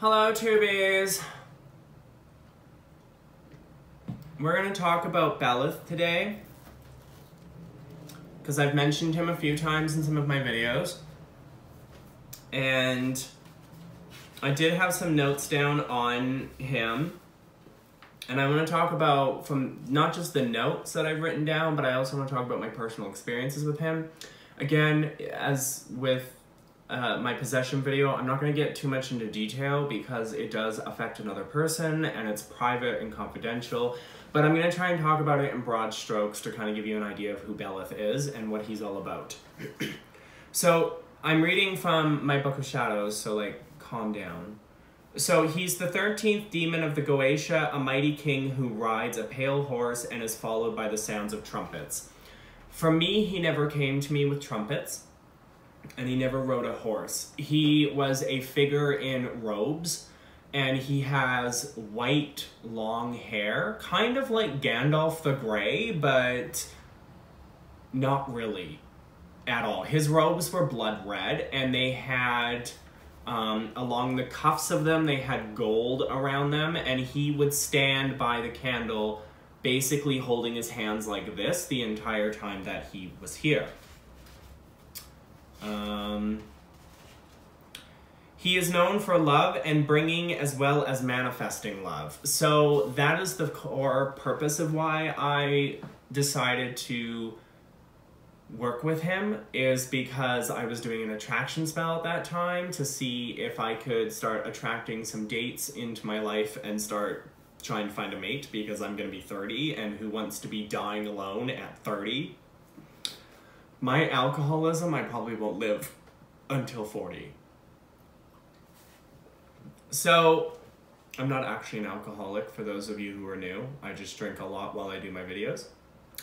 Hello, Tubies! We're going to talk about Beleth today, because I've mentioned him a few times in some of my videos. And I did have some notes down on him. And I want to talk about, from not just the notes that I've written down, but I also want to talk about my personal experiences with him. Again, as with my possession video, I'm not going to get too much into detail because it does affect another person and it's private and confidential. But I'm going to try and talk about it in broad strokes to kind of give you an idea of who Beleth is and what he's all about. So I'm reading from my Book of Shadows, so like calm down. So he's the 13th demon of the Goetia, a mighty king who rides a pale horse and is followed by the sounds of trumpets. For me, he never came to me with trumpets, and he never rode a horse. He was a figure in robes, and he has white, long hair, kind of like Gandalf the Grey, but not really at all. His robes were blood red, and they had, along the cuffs of them, they had gold around them, and he would stand by the candle, basically holding his hands like this the entire time that he was here. He is known for love and bringing as well as manifesting love. So that is the core purpose of why I decided to work with him, is because I was doing an attraction spell at that time to see if I could start attracting some dates into my life and start trying to find a mate, because I'm going to be 30, and who wants to be dying alone at 30? My alcoholism, I probably won't live until 40. So, I'm not actually an alcoholic, for those of you who are new. I just drink a lot while I do my videos.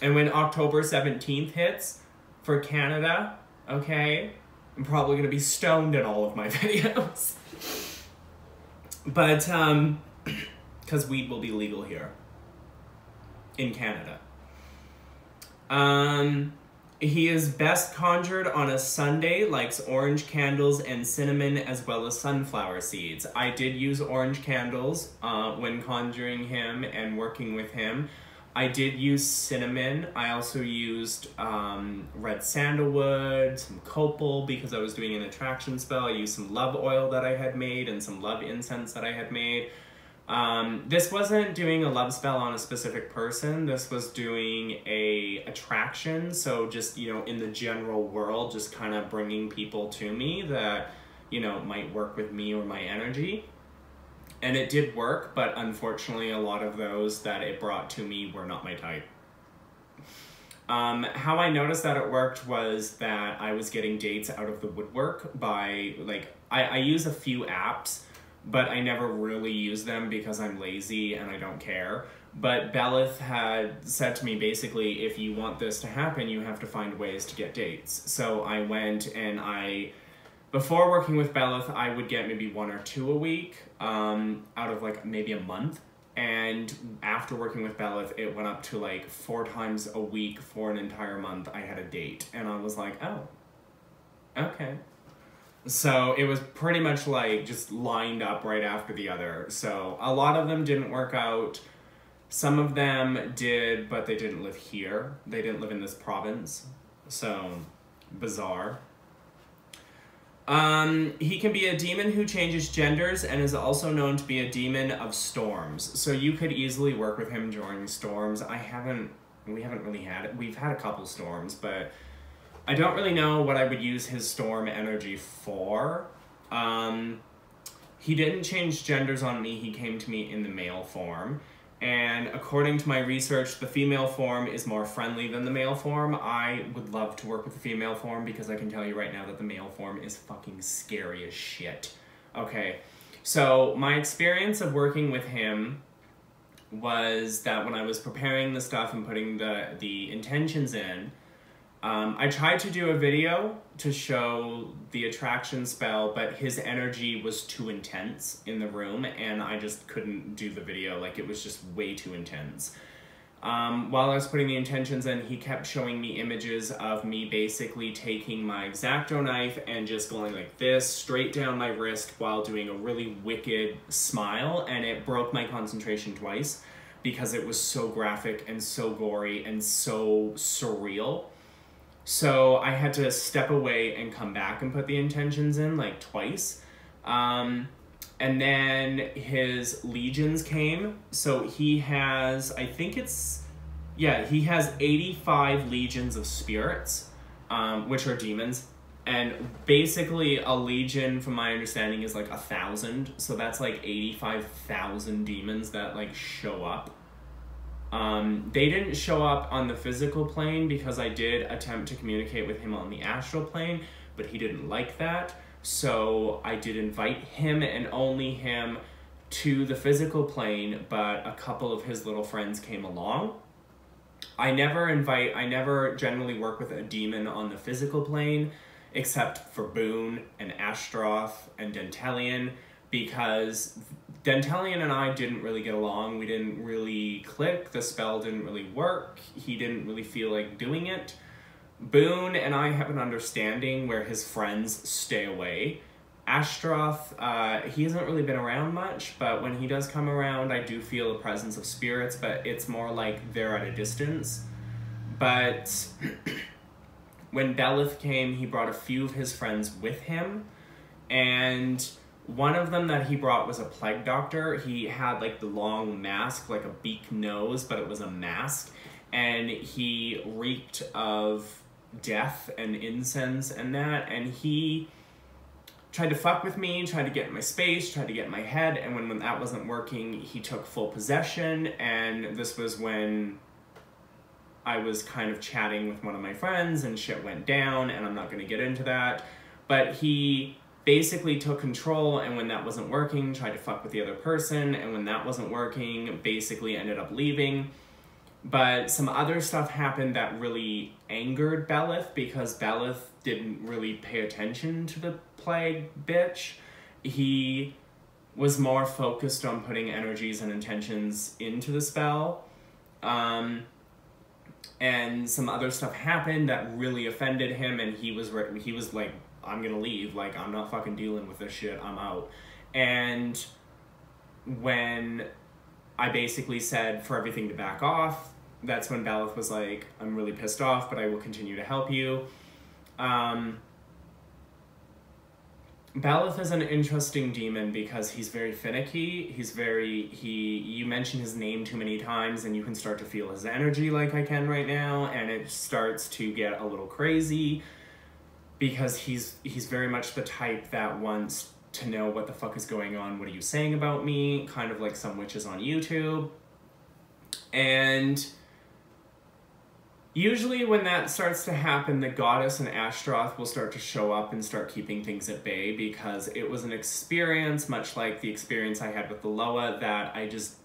And when October 17th hits for Canada, okay, I'm probably going to be stoned in all of my videos. But, because weed will be legal here in Canada. He is best conjured on a Sunday, likes orange candles and cinnamon as well as sunflower seeds. I did use orange candles when conjuring him and working with him. I did use cinnamon. I also used red sandalwood, some copal because I was doing an attraction spell. I used some love oil that I had made and some love incense that I had made. This wasn't doing a love spell on a specific person. This was doing a attraction. So just, you know, in the general world, just kind of bringing people to me that, you know, might work with me or my energy. And it did work, but unfortunately a lot of those that it brought to me were not my type. How I noticed that it worked was that I was getting dates out of the woodwork by, like, I use a few apps, but I never really use them because I'm lazy and I don't care. But Beleth had said to me, basically, if you want this to happen, you have to find ways to get dates. So I went and before working with Beleth, I would get maybe 1 or 2 a week, out of like maybe a month. And after working with Beleth, it went up to like 4 times a week for an entire month. I had a date and I was like, oh, okay. So it was pretty much like just lined up right after the other. So a lot of them didn't work out. Some of them did, but they didn't live here. They didn't live in this province. So bizarre. He can be a demon who changes genders and is also known to be a demon of storms. So you could easily work with him during storms. We haven't really had it. We've had a couple storms, but I don't really know what I would use his storm energy for. He didn't change genders on me. He came to me in the male form. And according to my research, the female form is more friendly than the male form. I would love to work with the female form because I can tell you right now that the male form is fucking scary as shit. Okay, so my experience of working with him was that when I was preparing the stuff and putting the intentions in, I tried to do a video to show the attraction spell, but his energy was too intense in the room and I just couldn't do the video. Like, it was just way too intense. While I was putting the intentions in, he kept showing me images of me basically taking my X-Acto knife and just going like this straight down my wrist while doing a really wicked smile, and it broke my concentration twice because it was so graphic and so gory and so surreal. So I had to step away and come back and put the intentions in like twice. And then his legions came. So he has, I think it's, yeah, he has 85 legions of spirits, which are demons. And basically a legion, from my understanding, is like 1,000. So that's like 85,000 demons that like show up. They didn't show up on the physical plane because I did attempt to communicate with him on the astral plane, but he didn't like that. So I did invite him and only him to the physical plane, but a couple of his little friends came along. I never generally work with a demon on the physical plane, except for Boone and Ashtaroth and Dentalian, because Dentalian and I didn't really get along. We didn't really click. The spell didn't really work. He didn't really feel like doing it. Boone and I have an understanding where his friends stay away. Ashtaroth, he hasn't really been around much, but when he does come around, I do feel the presence of spirits, but it's more like they're at a distance. But when Beleth came, he brought a few of his friends with him, and one of them that he brought was a plague doctor. He had like the long mask, like a beak nose, but it was a mask, and he reeked of death and incense and that, and he tried to fuck with me, tried to get in my space, tried to get in my head, and when that wasn't working, he took full possession. And this was when I was kind of chatting with one of my friends and shit went down, and I'm not going to get into that, but he basically took control, and when that wasn't working, tried to fuck with the other person, and when that wasn't working, basically ended up leaving. But some other stuff happened that really angered Beleth, because Beleth didn't really pay attention to the plague bitch. He was more focused on putting energies and intentions into the spell. And some other stuff happened that really offended him, and he was like, I'm gonna leave, like, I'm not fucking dealing with this shit, I'm out. And when I basically said for everything to back off, that's when Beleth was like, I'm really pissed off, but I will continue to help you. Beleth is an interesting demon because he's very finicky. You mention his name too many times and you can start to feel his energy like I can right now, and it starts to get a little crazy because he's very much the type that wants to know what the fuck is going on, what are you saying about me, kind of like some witches on YouTube. And usually when that starts to happen, the goddess and Ashtaroth will start to show up and start keeping things at bay, because it was an experience, much like the experience I had with the Loa, that I just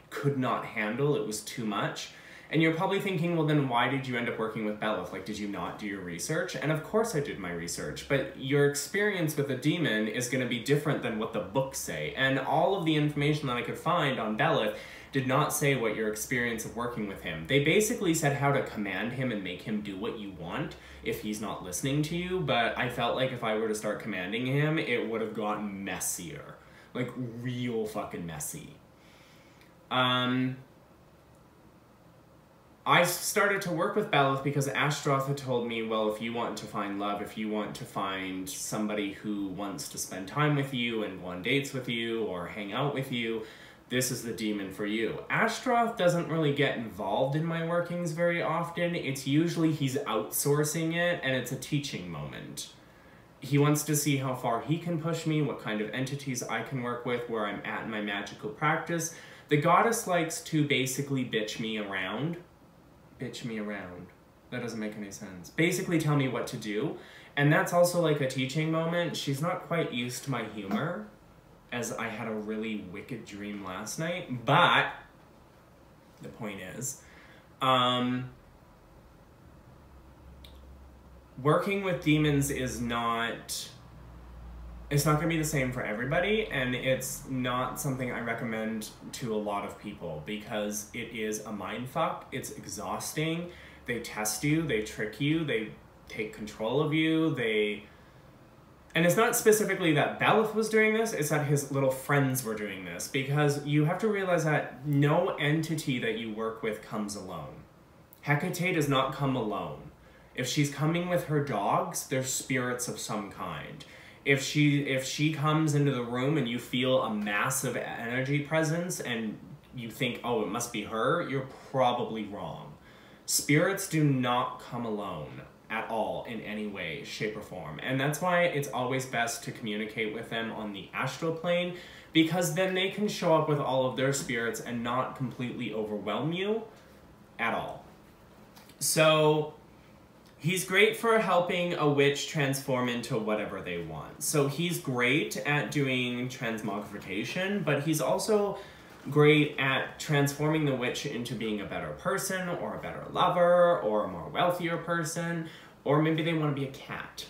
could not handle. It was too much. And you're probably thinking, well, then why did you end up working with Beleth? Like, did you not do your research? And of course I did my research, but your experience with a demon is going to be different than what the books say. And all of the information that I could find on Beleth did not say what your experience of working with him. They basically said how to command him and make him do what you want if he's not listening to you, but I felt like if I were to start commanding him, it would have gotten messier. Like, real fucking messy. I started to work with Beleth because Ashtaroth had told me, well, if you want to find love, if you want to find somebody who wants to spend time with you and go on dates with you or hang out with you, this is the demon for you. Ashtaroth doesn't really get involved in my workings very often. It's usually he's outsourcing it, and it's a teaching moment. He wants to see how far he can push me, what kind of entities I can work with, where I'm at in my magical practice. The goddess likes to basically bitch me around. Bitch me around. That doesn't make any sense. Basically tell me what to do. And that's also like a teaching moment. She's not quite used to my humor, as I had a really wicked dream last night. But the point is, working with demons is not it's not going to be the same for everybody, and it's not something I recommend to a lot of people because it is a mind fuck. It's exhausting. They test you, they trick you, they take control of you, and it's not specifically that Beleth was doing this, it's that his little friends were doing this, because you have to realize that no entity that you work with comes alone. Hecate does not come alone. If she's coming with her dogs, they're spirits of some kind. If she comes into the room and you feel a massive energy presence and you think, oh, it must be her, you're probably wrong. Spirits do not come alone at all in any way, shape, or form. And that's why it's always best to communicate with them on the astral plane, because then they can show up with all of their spirits and not completely overwhelm you at all. So he's great for helping a witch transform into whatever they want. So he's great at doing transmogrification, but he's also great at transforming the witch into being a better person or a better lover or a more wealthier person, or maybe they want to be a cat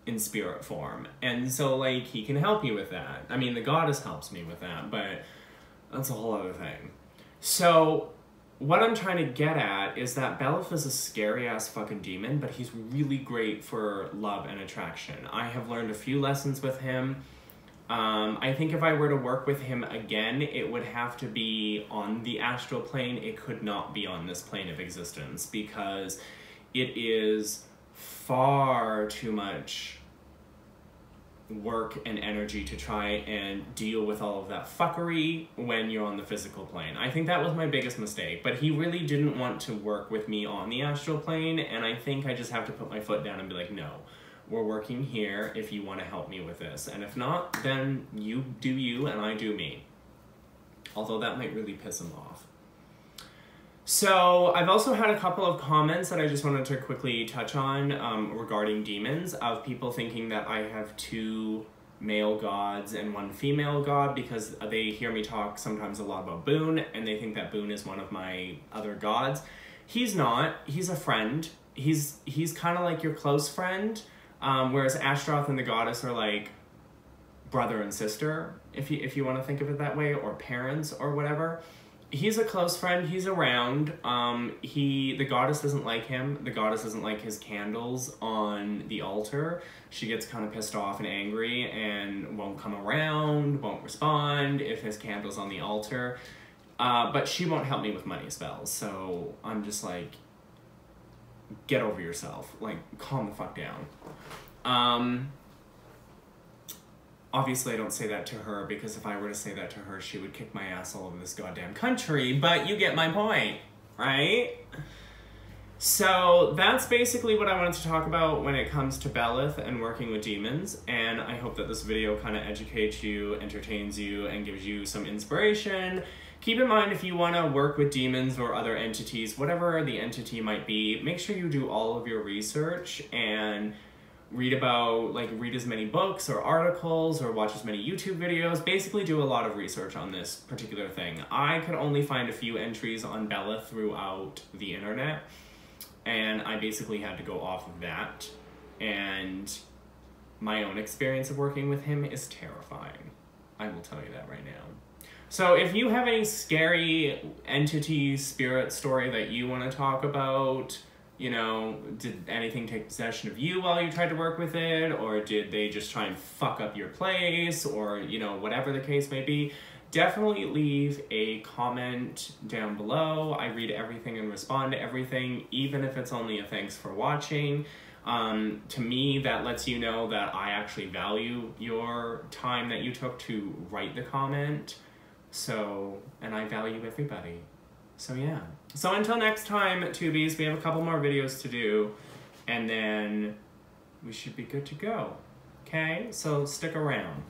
in spirit form. And so, like, he can help you with that. I mean, the goddess helps me with that, but that's a whole other thing. So what I'm trying to get at is that Beleth is a scary-ass fucking demon, but he's really great for love and attraction. I have learned a few lessons with him. I think if I were to work with him again, it would have to be on the astral plane. It could not be on this plane of existence, because it is far too much work and energy to try and deal with all of that fuckery when you're on the physical plane. I think that was my biggest mistake, but he really didn't want to work with me on the astral plane, and I think I just have to put my foot down and be like, no, we're working here if you want to help me with this, and if not, then you do you and I do me. Although that might really piss him off. So I've also had a couple of comments that I just wanted to quickly touch on regarding demons, of people thinking that I have 2 male gods and 1 female god, because they hear me talk sometimes a lot about Boone, and they think that Boone is one of my other gods. He's not. He's a friend. He's kind of like your close friend, whereas Ashtaroth and the goddess are like brother and sister, if you want to think of it that way, or parents or whatever. He's a close friend. He's around. The goddess doesn't like him. The goddess doesn't like his candles on the altar. She gets kind of pissed off and angry and won't come around, won't respond if his candle's on the altar. But she won't help me with money spells. So I'm just like, get over yourself. Like, calm the fuck down. Obviously, I don't say that to her, because if I were to say that to her, she would kick my ass all over this goddamn country, but you get my point, right? So that's basically what I wanted to talk about when it comes to Beleth and working with demons, and I hope that this video kind of educates you, entertains you, and gives you some inspiration. Keep in mind, if you want to work with demons or other entities, whatever the entity might be, make sure you do all of your research and read as many books or articles or watch as many YouTube videos. Basically do a lot of research on this particular thing. I could only find a few entries on Beleth throughout the internet, and I basically had to go off of that. And my own experience of working with him is terrifying. I will tell you that right now. So if you have any scary entity, spirit story that you want to talk about, you know, did anything take possession of you while you tried to work with it? Or did they just try and fuck up your place? Or, you know, whatever the case may be, definitely leave a comment down below. I read everything and respond to everything, even if it's only a thanks for watching. To me, that lets you know that I actually value your time that you took to write the comment. So, and I value everybody. So yeah. So until next time, Tubies, we have a couple more videos to do, and then we should be good to go. Okay? So stick around.